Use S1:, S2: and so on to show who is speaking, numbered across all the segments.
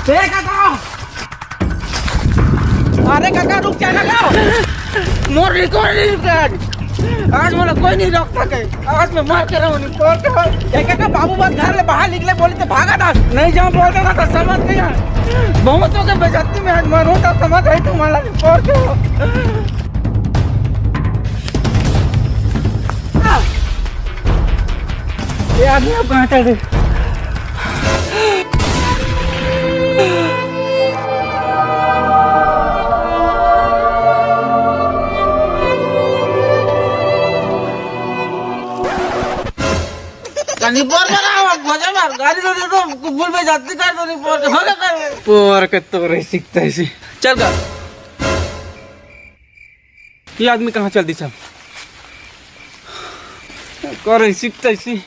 S1: अरे काका रुक जा काका, मोर रिकॉर्ड आज मला कोई नहीं रोक सके। आज मैं मार कर रहा हूँ काका। बाबू बात घर ले बाहर निकले बोले तो भागा था, नहीं जहाँ बोलता था तो समझ गया। बहुतों के बेइज्जती में आज मरो तो समझ आई तुम्हारा रिकॉर्ड। ये आदमी अब कहाँ चल रहे? गाड़ी तो दे दो, कुबुल में जाती कर दो, नहीं पोर के तो रही सीखता है इसी। चल कर। ये आदमी कहाँ चल दी सब? कर रही सीखता इसी।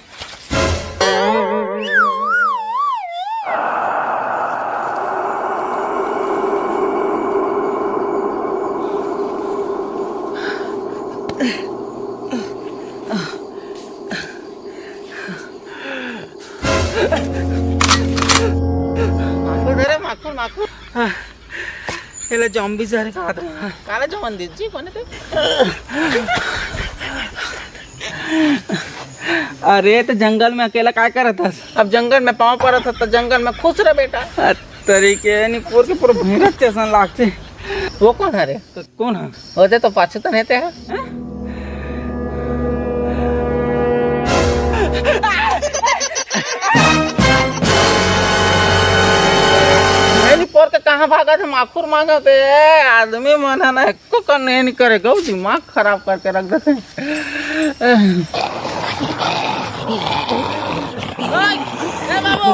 S1: ये जॉम्बी सारे खा रहे हैं। काला जवान दीजिए कौन है? अरे तो जंगल में अकेला क्या कर रहा था? अब जंगल में पाँव पड़ा था तो जंगल में खुश रहे बेटा। तरीके नहीं पूर के पूरा भीड़ स्टेशन लागते। वो कौन है रे? तो कौन है? होते तो पाछे तो रहते हैं। पोर के कहाँ भागा थे? माखुर मांगा थे आदमी मना ना को करने नहीं करेगा, दिमाग खराब करके रख देते। बाबू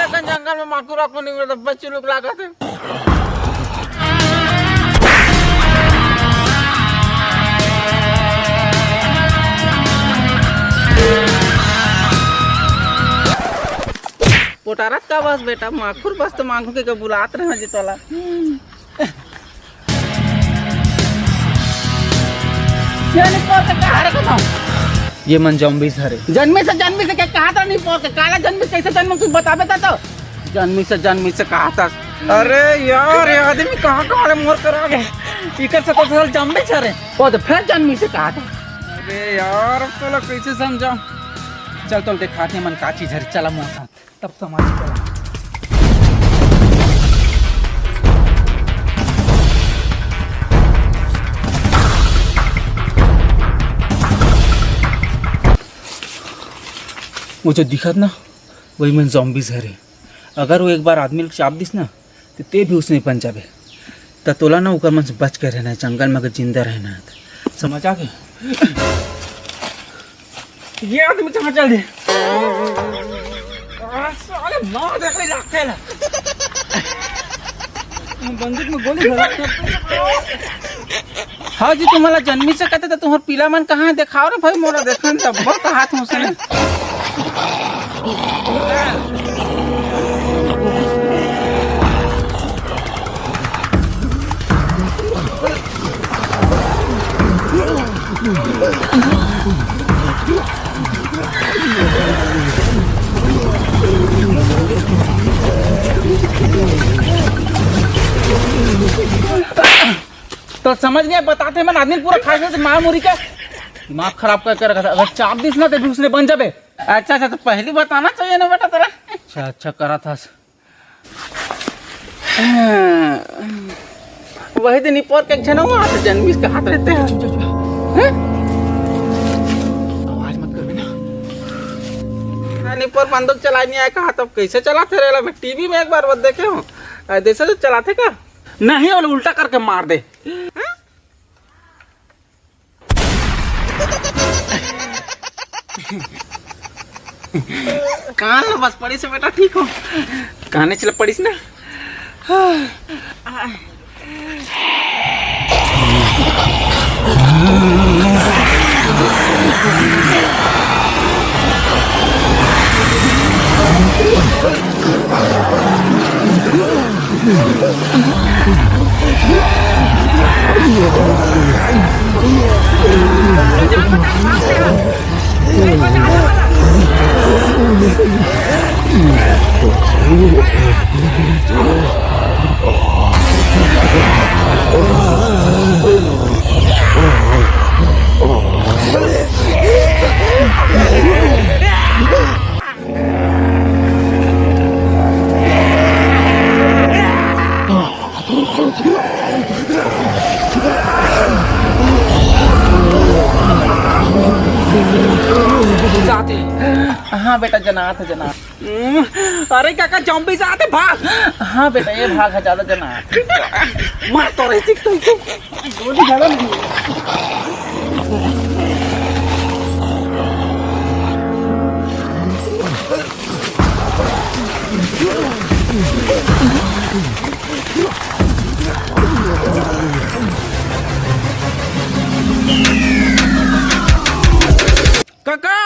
S1: बेटा जंगल में माखुर आपको नहीं मिलता, बच्चे लोग लगा थे। पोटारत का बस बेटा माखुर बस तो मांगू के बुलात रहे हैं जितला। ये मन जॉम्बी सारे जन्मी से क्या कहा था? नहीं पोर के काला जन्मी कैसे जन्म कुछ बता बेटा तो जन्मी से कहा था। अरे यार ये आदमी कहाँ मोर करा गए इकर से तो जॉम्बी सारे वो तो फिर जन्मी से कहा था। अरे यार अब तो कैसे समझाओ? चल तो दिखाते मन का चीज है। चला मोर साथ तब समझ गया। वो जो दिखत ना वही मन ज़ॉम्बीज़ है रे। अगर वो एक बार आदमी लोग चाप दिस ना तो ते भी उसने बन जाबे। तो तोला ना उकर मन से बच कर रहना है, जंगल में अगर जिंदा रहना है तो समझ आ गए? ये आदमी कहाँ चल रहे? मार देखने लगते हैं। बंदूक में गोली भरा। हाँ जी तुम्हारा जन्मी से कहते थे तुम्हारा पीला मन कहाँ है? दिखाओ रे भाई मोरा देखने तब बहुत हाथ में उसने। तो समझ गए बताते मन आदमी पूरा खास से महामुरी का दिमाग खराब करके रखा था। अगर चाप दिस ना तो उसने बन जाबे। अच्छा तो पहली बताना चाहिए ना बेटा तेरा। अच्छा करा था वही दिन पोर के छे ना हाथ जन्मी के हाथ रहते हैं। आवाज मत कर बिना। निपोर बंदूक चला नहीं आया कहा तब कैसे चलाते रहे? मैं टीवी में एक बार वो देखे हूँ ऐसे तो चलाते का नहीं और उल्टा करके मार दे। कान ना बस पड़ी से बेटा ठीक हो कहने चला पड़ी से ना। हाँ बेटा जनात है जनात। अरे काका जॉम्बी से आते भाग। हाँ बेटा ये भाग है ज्यादा जनात। मार तो रही थी गोली ज्यादा नहीं। काका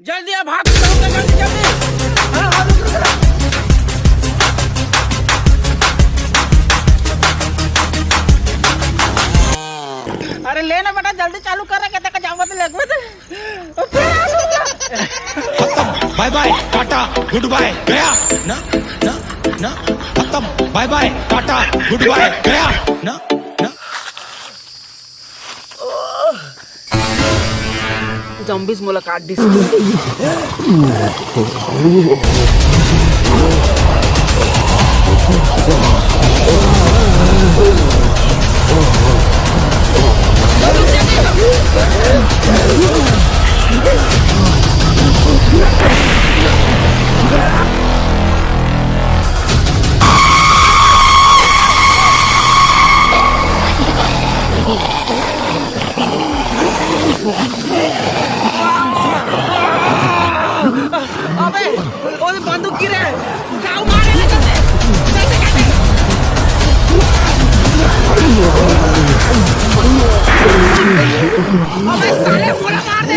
S1: जल्दी आ भाग जल्दी जल्दी। हाँ, हाँ, रुक, रुक, रुक। अरे लेना बेटा जल्दी चालू कर रहा कहता जाऊंगा तो लगवा दे।
S2: Bye bye tata goodbye गया ना ना ना खत्म bye bye tata goodbye गया ना ना।
S1: जॉम्बीज मुलाकात डिस अबे ओए बंदूक गिरे जाओ मारे ले चलते अबे साले पूरा मार दे